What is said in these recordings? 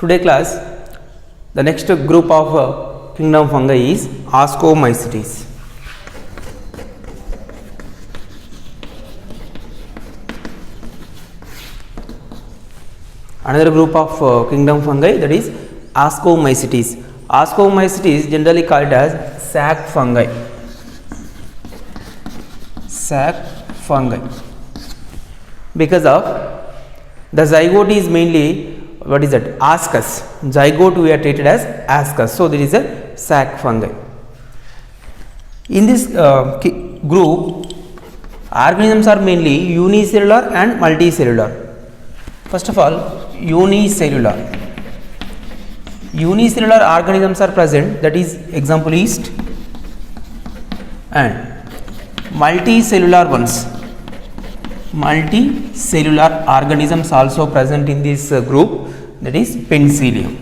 Today class, the next group of kingdom fungi is Ascomycetes. Another group of kingdom fungi, that is Ascomycetes. Ascomycetes generally called as sac fungi. Sac fungi. Because of the zygote is mainly, what is that? Ascus. Zygote we are treated as ascus. So there is a sac fungi. In this group, organisms are mainly unicellular and multicellular. First of all, unicellular. Unicellular organisms are present, that is example yeast, and multicellular ones. Multicellular organisms also present in this group, that is Penicillium.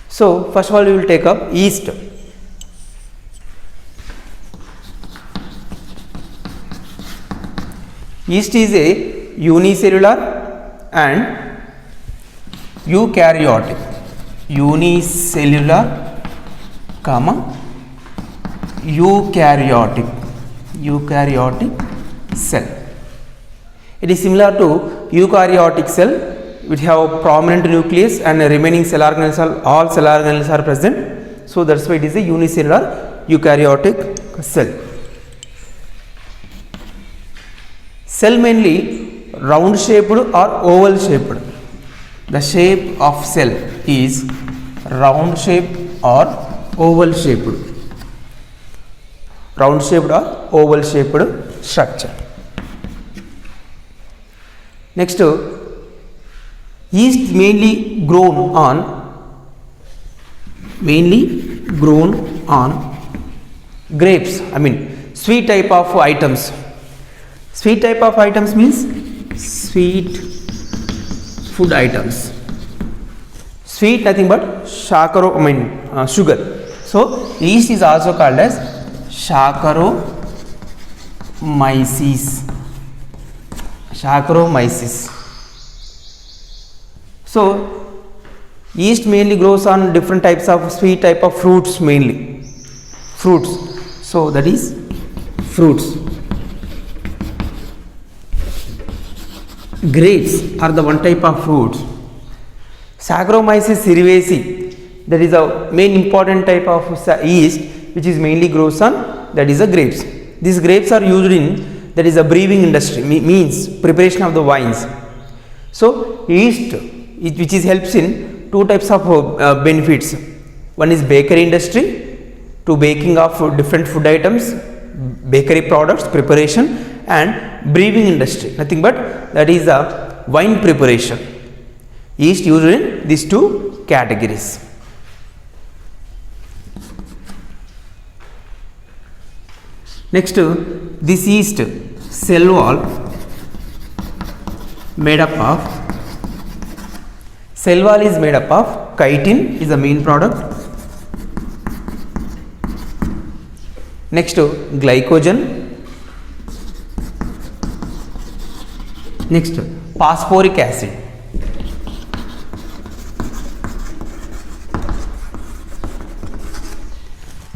So first of all we will take up yeast. Yeast is a unicellular and eukaryotic. Unicellular, eukaryotic cell. It is similar to eukaryotic cell, which have a prominent nucleus and a remaining cell organelles, all cell organelles are present. So that's why it is a unicellular eukaryotic cell. Cell mainly round shaped or oval shaped. The shape of cell is round shaped or oval shaped. Round shaped or oval shaped structure. Next, yeast mainly grown on grapes, sweet type of items. Sweet type of items means sweet food items. Sweet nothing but sugar. So yeast is also called as Saccharomyces. So yeast mainly grows on different types of sweet type of fruits, mainly fruits. So that is fruits. Grapes are the one type of fruits. Saccharomyces cerevisiae, that is a main important type of yeast which is mainly grows on, that is the grapes. These grapes are used in, that is a brewing industry, means preparation of the wines. So yeast, which is helps in two types of benefits. One is bakery industry, to baking of different food items, bakery products preparation, and brewing industry, nothing but that is a wine preparation. Yeast used in these two categories. Next, this yeast cell wall made up of, cell wall is made up of chitin is the main product. Next, glycogen. Next, phosphoric acid.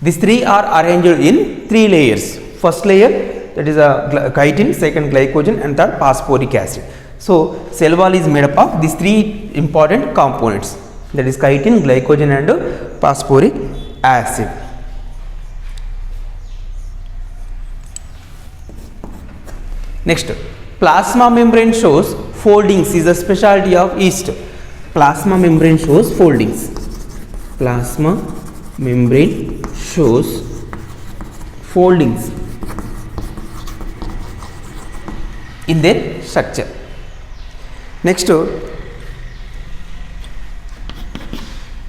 These three are arranged in three layers. First layer, that is a chitin, second glycogen, and third phosphoric acid. So cell wall is made up of these three important components, that is chitin, glycogen, and phosphoric acid. Next, plasma membrane shows foldings is a specialty of yeast. Plasma membrane shows foldings. Plasma membrane shows foldings in their structure. Next,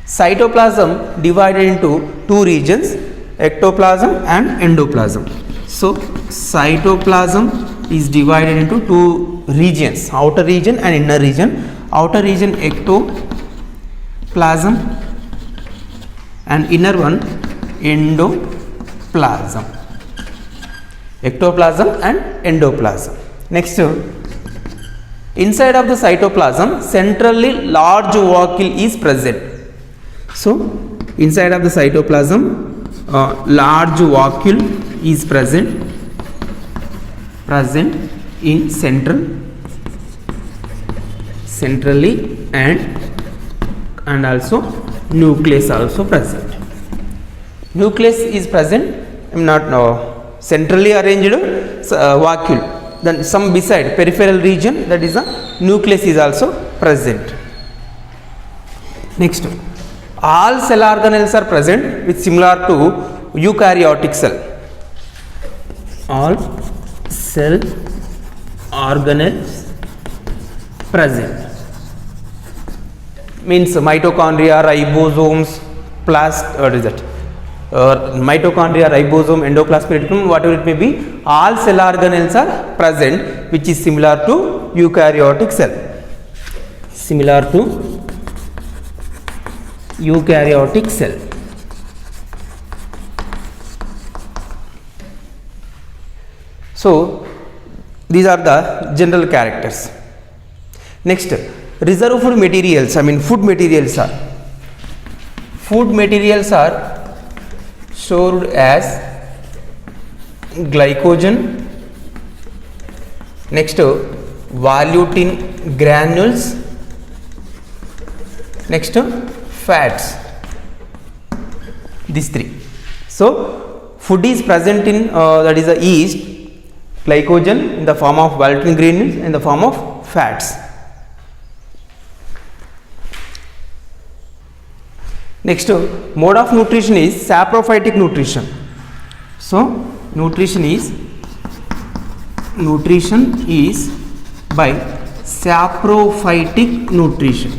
cytoplasm divided into two regions, ectoplasm and endoplasm. So cytoplasm is divided into two regions, outer region and inner region. Outer region ectoplasm and inner one endoplasm. Ectoplasm and endoplasm. Next, inside of the cytoplasm centrally large vacuole is present. So inside of the cytoplasm large vacuole is present in centrally and also nucleus also present. Nucleus is present, not centrally arranged vacuole, then some beside peripheral region, that is the nucleus is also present. Next, all cell organelles are present with similar to eukaryotic cell. All cell organelles present means mitochondria, ribosomes, what is that? Mitochondria, ribosome, endoplasmic reticulum, whatever it may be, all cell organelles are present, which is similar to eukaryotic cell. Similar to eukaryotic cell. So these are the general characters. Next, reserve food materials, food materials are stored as glycogen, next volutin granules, next fats, these three. So food is present in that is the yeast, glycogen in the form of volutin granules, in the form of fats. Next, mode of nutrition is saprophytic nutrition. So nutrition is by saprophytic nutrition.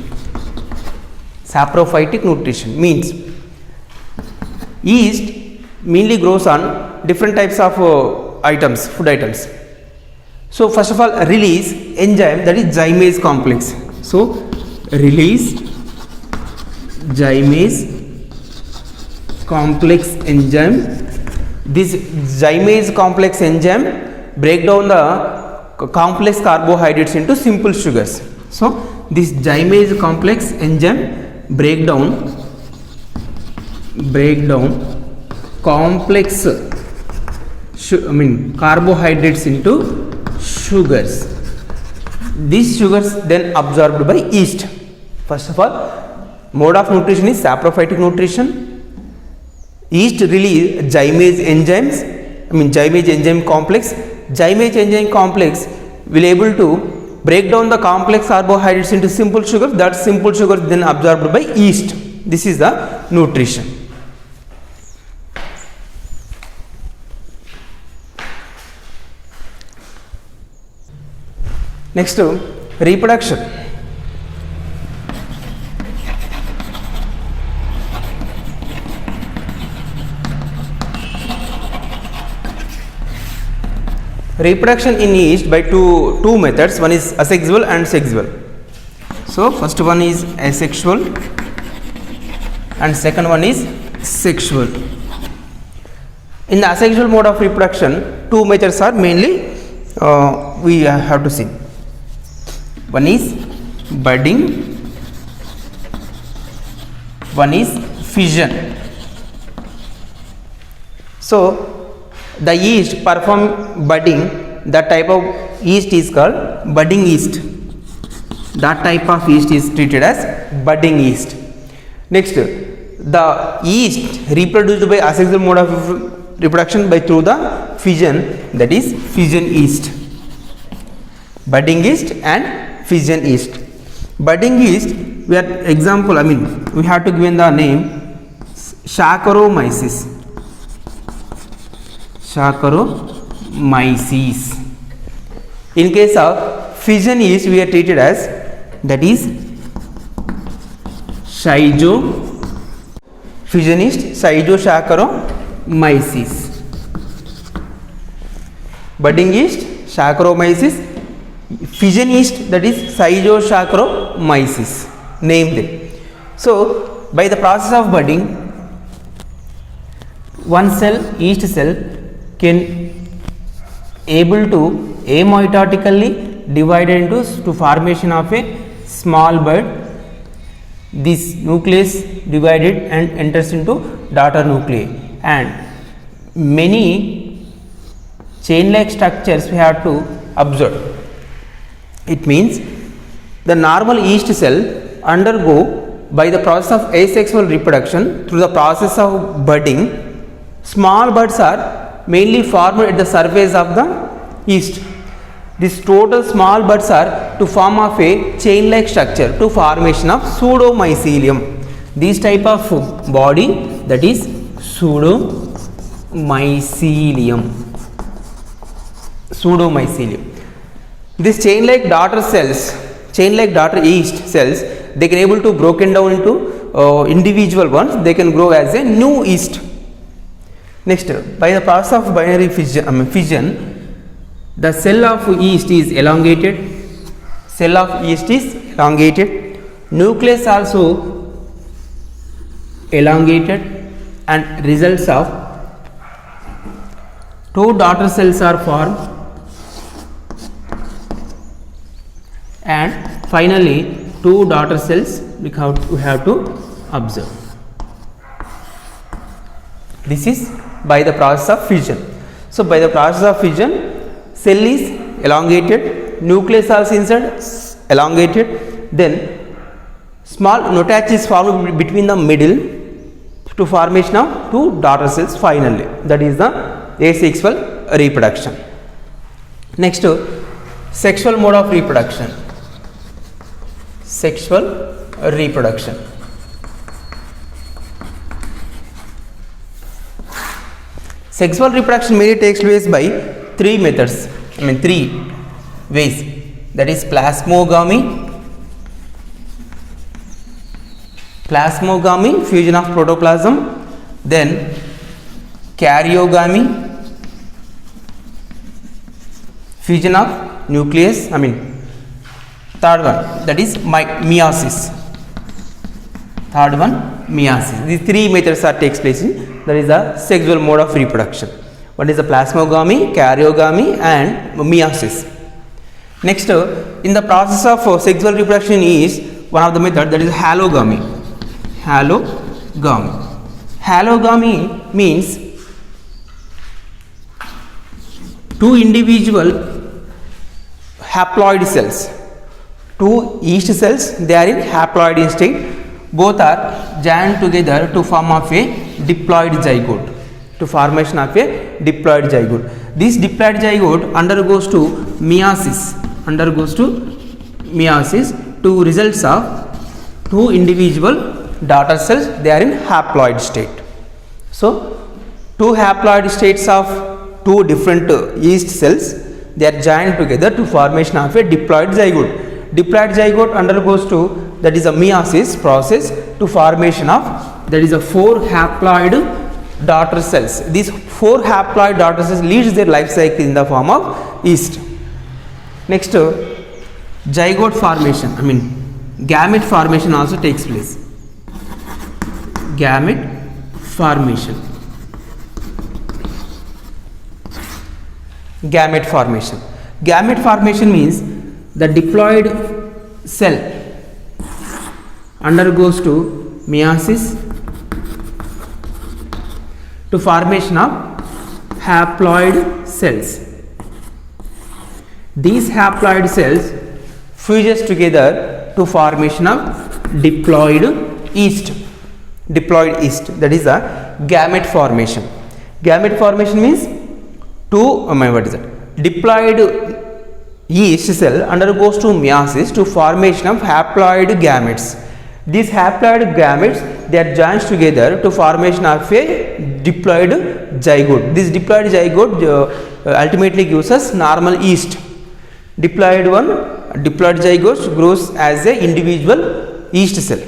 Saprophytic nutrition means yeast mainly grows on different types of items, food items. So first of all, release enzyme, that is zymase complex. So release zymase complex enzyme. This zymase complex enzyme break down the complex carbohydrates into simple sugars. So this zymase complex enzyme break down complex carbohydrates into sugars. These sugars then absorbed by yeast. First of all, mode of nutrition is saprophytic nutrition. Yeast release zymase enzymes, zymase enzyme complex. Zymase enzyme complex will able to break down the complex carbohydrates into simple sugar. That simple sugar then absorbed by yeast. This is the nutrition. Next, reproduction. Reproduction in yeast by two methods. One is asexual and sexual. So first one is asexual and second one is sexual. In the asexual mode of reproduction, two methods are mainly we have to see. One is budding, one is fission. So the yeast perform budding. That type of yeast is called budding yeast. That type of yeast is treated as budding yeast. Next, the yeast reproduced by asexual mode of reproduction by through the fission, that is fission yeast. Budding yeast and fission yeast. Budding yeast, we are example, we have to give the name Saccharomyces. Saccharomyces. In case of fission yeast, we are treated as, that is fission yeast, Saccharomyces. Budding yeast, Saccharomyces. Fission yeast, that is Saccharomyces. Name them. So by the process of budding, one cell, yeast cell, can able to amitotically divided into to formation of a small bud. This nucleus divided and enters into daughter nuclei, and many chain like structures we have to observe. It means the normal yeast cell undergo by the process of asexual reproduction through the process of budding. Small buds are mainly formed at the surface of the yeast. These total small buds are to form of a chain like structure to formation of pseudomycelium. This type of body, that is pseudomycelium. This chain like daughter cells, chain like daughter yeast cells, they can able to broken down into individual ones. They can grow as a new yeast. Next, by the process of binary fission, the cell of yeast is elongated. Nucleus also elongated, and results of two daughter cells are formed, and finally two daughter cells we have to observe. This is by the process of fission. So by the process of fission, cell is elongated, nucleus also inside elongated, then small nucleus is formed between the middle to formation of two daughter cells finally. That is the asexual reproduction. Next, sexual mode of reproduction. Sexual reproduction. Sexual reproduction mainly takes place by three methods, three ways. That is plasmogamy, fusion of protoplasm, then karyogamy, fusion of nucleus, third one, that is meiosis. These three methods are takes place in, that is the sexual mode of reproduction. One is the plasmogamy, karyogamy, and meiosis. Next, in the process of sexual reproduction is one of the method, that is halogamy. Halogamy means two individual haploid cells, two yeast cells, they are in haploid state. Both are joined together to form of a diploid zygote, to formation of a diploid zygote. This diploid zygote undergoes to meiosis, to results of two individual daughter cells, they are in haploid state. So two haploid states of two different yeast cells, they are joined together to formation of a diploid zygote. Diploid zygote undergoes to, that is a meiosis process, to formation of, that is a four haploid daughter cells. These four haploid daughter cells leads their life cycle in the form of yeast. Next, zygote formation, gamete formation also takes place. Gamete formation. Gamete formation means the diploid cell undergoes to meiosis to formation of haploid cells. These haploid cells fuses together to formation of diploid yeast. That is a gamete formation. Gamete formation means diploid yeast cell undergoes to meiosis to formation of haploid gametes. These haploid gametes, they are joined together to formation of a diploid zygote. This diploid zygote ultimately gives us normal yeast. Diploid zygote grows as a individual yeast cell.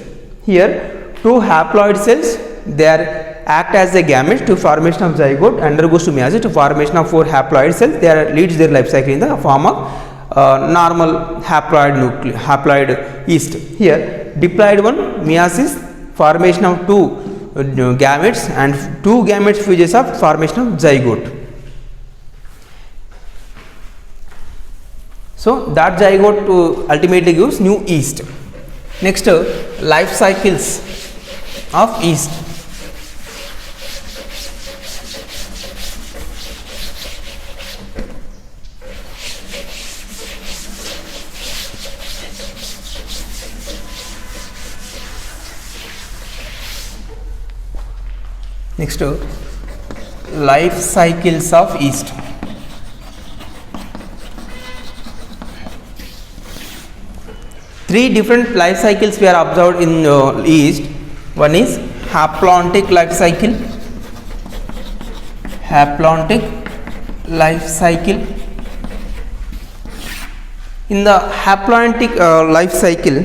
Here two haploid cells, they are act as a gamete to formation of zygote, undergoes to meiosis to formation of four haploid cells. They are leads their life cycle in the form of normal haploid yeast. Here diploid one, meiosis, formation of two gametes, and two gametes fuses of formation of zygote. So that zygote ultimately gives new yeast. Next, life cycles of yeast. Next, life cycles of yeast. Three different life cycles we are observed in yeast. One is haplontic life cycle. Haplontic life cycle. In the haplontic life cycle,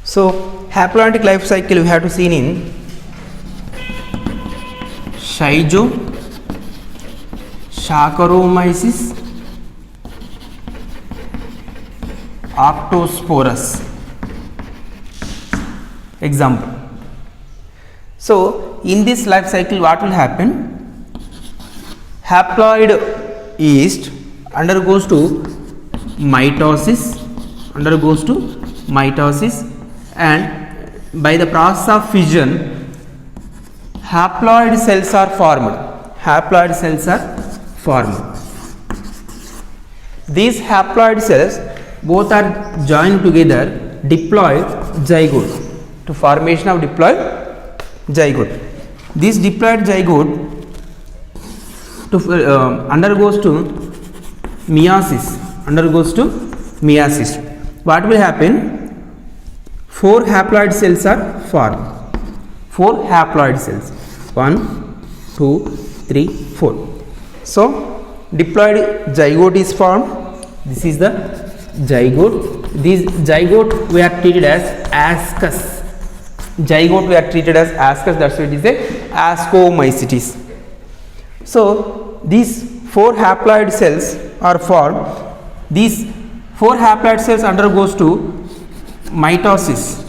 so haplontic life cycle we have to see in Schizo, Saccharomyces, Octosporus. Example. So in this life cycle what will happen? Haploid yeast undergoes to mitosis, and by the process of fission haploid cells are formed. These haploid cells both are joined together, diploid zygote, to formation of diploid zygote. This diploid zygote undergoes to meiosis. What will happen? 4 haploid cells are formed. 4 haploid cells. 1, 2, 3, 4. So diploid zygote is formed. This is the zygote. This zygote we are treated as ascus. That's why it is a ascomycetes. So these 4 haploid cells are formed. These 4 haploid cells undergoes to mitosis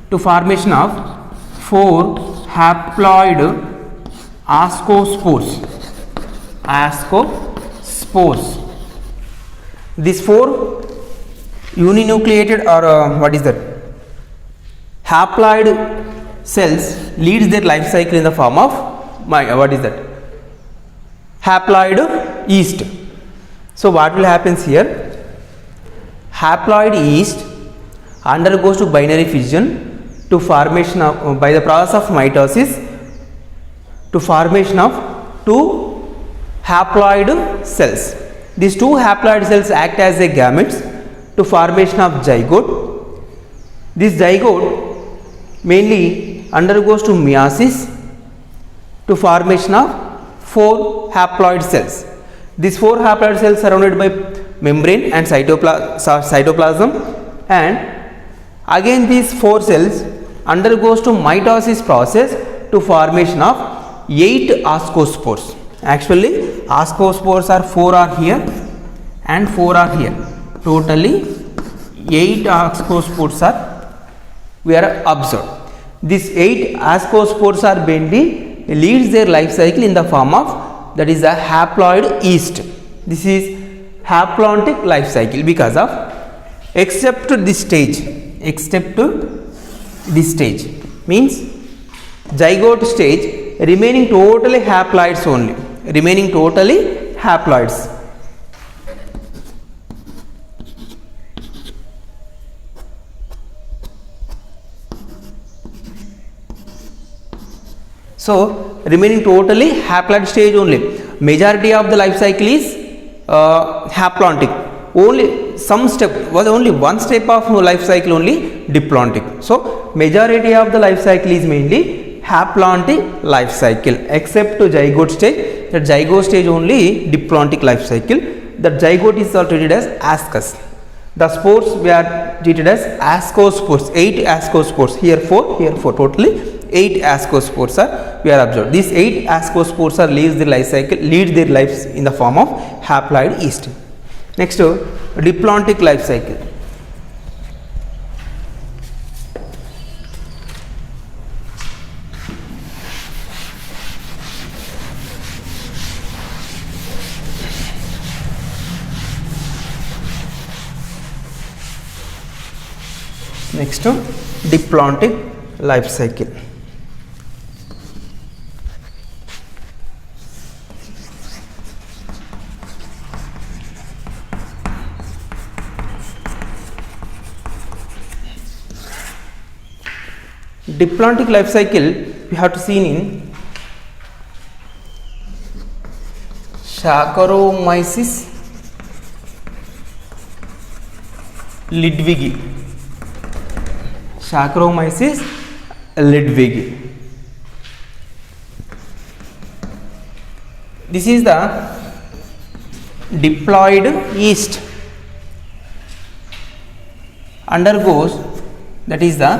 to formation of 4 haploid ascospores. These 4 uninucleated or what is that? Haploid cells leads their life cycle in the form of haploid yeast. So what will happen here? Haploid yeast undergoes to binary fission to formation of by the process of mitosis to formation of 2 haploid cells. These 2 haploid cells act as a gametes to formation of zygote. This zygote mainly undergoes to meiosis to formation of 4 haploid cells. These 4 haploid cells surrounded by membrane and cytoplasm, and again these 4 cells undergoes to mitosis process to formation of 8 ascospores. Actually ascospores are 4 are here and 4 are here. Totally 8 ascospores are we are observed. These 8 ascospores are mainly leads their life cycle in the form of that is a haploid yeast. This is haplontic life cycle because of except to this stage means zygote stage remaining totally haploids only, So remaining totally haploid stage only. Majority of the life cycle is haplontic. Only some step was only one step of life cycle only diplontic. So majority of the life cycle is mainly haplontic life cycle, except to zygote stage. That zygote stage only diplontic life cycle. The zygote is treated as ascus. The spores we are treated as ascospores. 8 ascospores. Here 4. Here 4. Totally 8 ascospores are we are observed. These 8 ascospores are lead their lives in the form of haploid yeast. Next, diplontic life cycle. Next, diplontic life cycle. Diplontic life cycle we have to see in Saccharomyces ludwigi. Saccharomyces ludwigi. This is the diploid yeast undergoes, that is the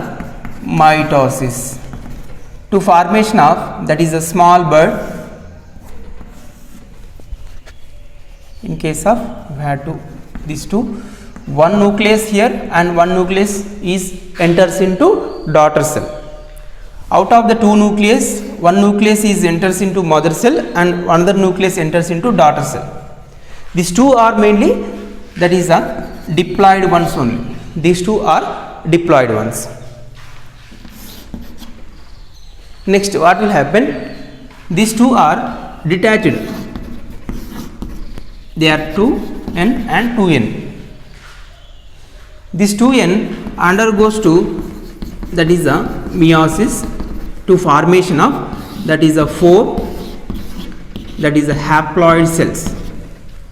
mitosis, to formation of, that is a small bud. In case of, we had to these two, one nucleus here and one nucleus is enters into daughter cell. Out of the two nucleus, one nucleus is enters into mother cell and another nucleus enters into daughter cell. These two are mainly, that is a diploid ones only. These two are diploid ones. Next, what will happen? These two are detached. They are 2n and 2n. This 2n undergoes to, that is a meiosis, to formation of, that is a 4, that is a haploid cells.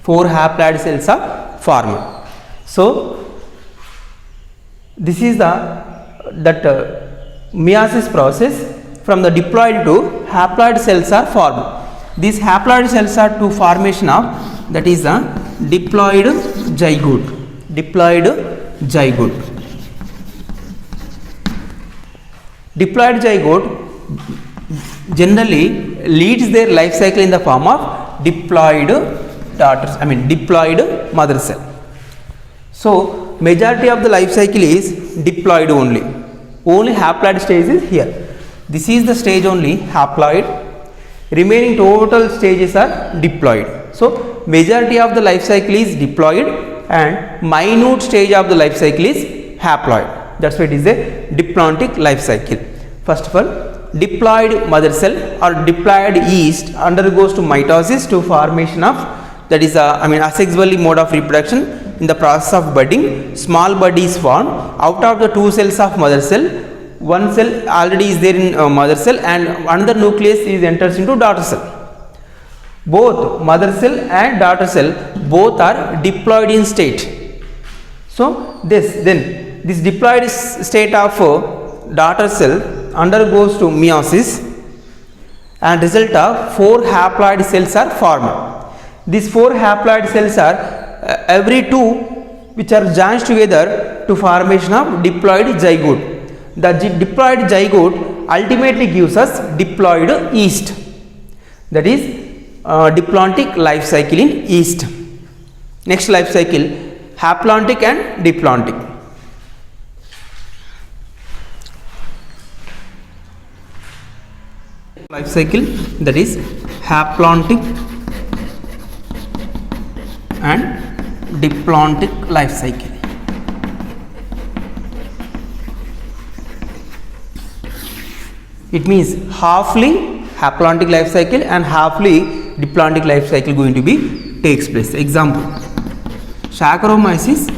4 haploid cells are formed. So this is the meiosis process. From the diploid to haploid cells are formed. These haploid cells are to formation of, that is a diploid zygote. Diploid zygote. Diploid zygote generally leads their life cycle in the form of diploid daughters, diploid mother cell. So majority of the life cycle is diploid only. Only haploid stage is here. This is the stage only, haploid. Remaining total stages are diploid. So majority of the life cycle is diploid and minute stage of the life cycle is haploid. That's why it is a diplontic life cycle. First of all, diploid mother cell or diploid yeast undergoes to mitosis, to formation of, that is asexually mode of reproduction. In the process of budding, small bud is formed. Out of the two cells of mother cell, one cell already is there in mother cell and another nucleus is enters into daughter cell. Both mother cell and daughter cell both are diploid in state. So this diploid state of daughter cell undergoes to meiosis and result of 4 haploid cells are formed. These 4 haploid cells are every 2 which are joined together to formation of diploid zygote. The diploid zygote ultimately gives us diploid yeast, that is diplontic life cycle in yeast. Next life cycle, haplontic and diplontic. Life cycle, that is haplontic and diplontic life cycle. It means halfly haplontic life cycle and halfly diplontic life cycle going to be takes place. Example, Saccharomyces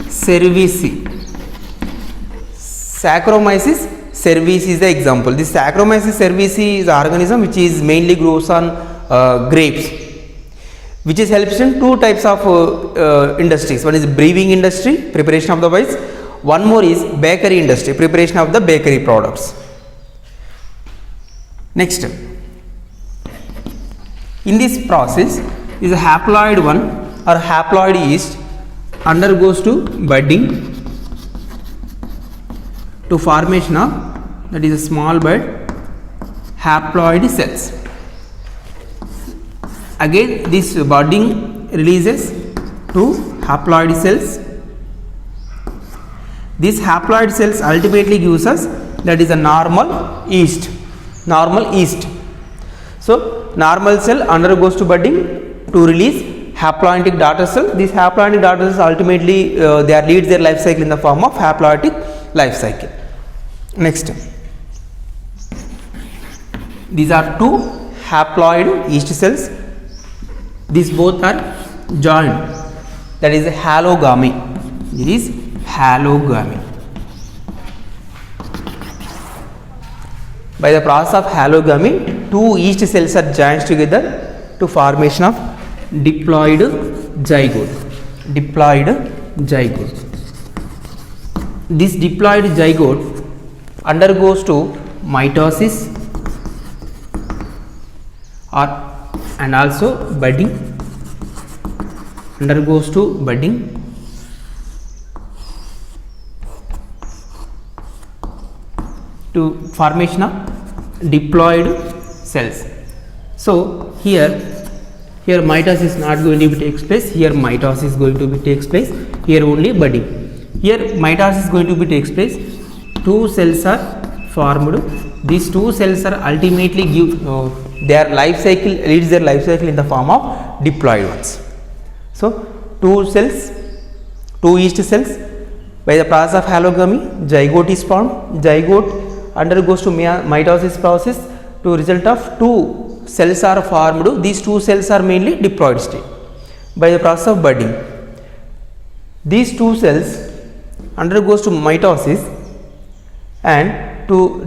cerevisiae. Saccharomyces cerevisiae is the example. This Saccharomyces cerevisiae is an organism which is mainly grows on grapes, which is helps in 2 types of industries. One is brewing industry, preparation of the wines. One more is bakery industry, preparation of the bakery products. Next, in this process is a haploid one or haploid yeast undergoes to budding, to formation of, that is a small bud haploid cells. Again this budding releases to haploid cells. These haploid cells ultimately gives us, that is a normal yeast. Normal yeast. So normal cell undergoes to budding to release haploidic daughter cell. These haploidic daughter cells ultimately they lead their life cycle in the form of haploidic life cycle. Next, these are two haploid yeast cells. These both are joined, that is halogamy. It is halogamy. By the process of halogamy, two yeast cells are joined together to formation of diploid zygote. Diploid zygote. This diploid zygote undergoes to mitosis and also budding, undergoes to budding, to formation of diploid cells. So here mitosis is not going to be takes place, here mitosis is going to be takes place, here only budding. Here mitosis is going to be takes place, two cells are formed. These two cells are ultimately give their life cycle, leads their life cycle in the form of diploid ones. So two cells, two yeast cells, by the process of halogamy, zygote is formed. Zygote undergoes to mitosis process, to result of two cells are formed. These two cells are mainly diploid state. By the process of budding, these two cells undergoes to mitosis and to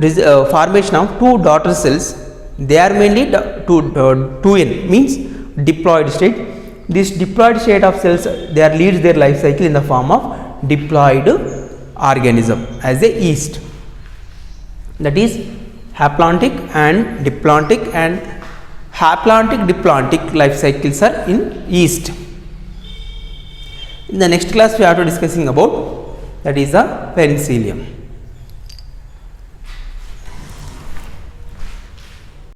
formation of two daughter cells. They are mainly 2n, means diploid state. This diploid state of cells, they are leads their life cycle in the form of diploid organism as a yeast. That is haplontic and diplontic, and haplontic diplontic life cycles are in yeast. In the next class we are to discussing about, that is a penicillium.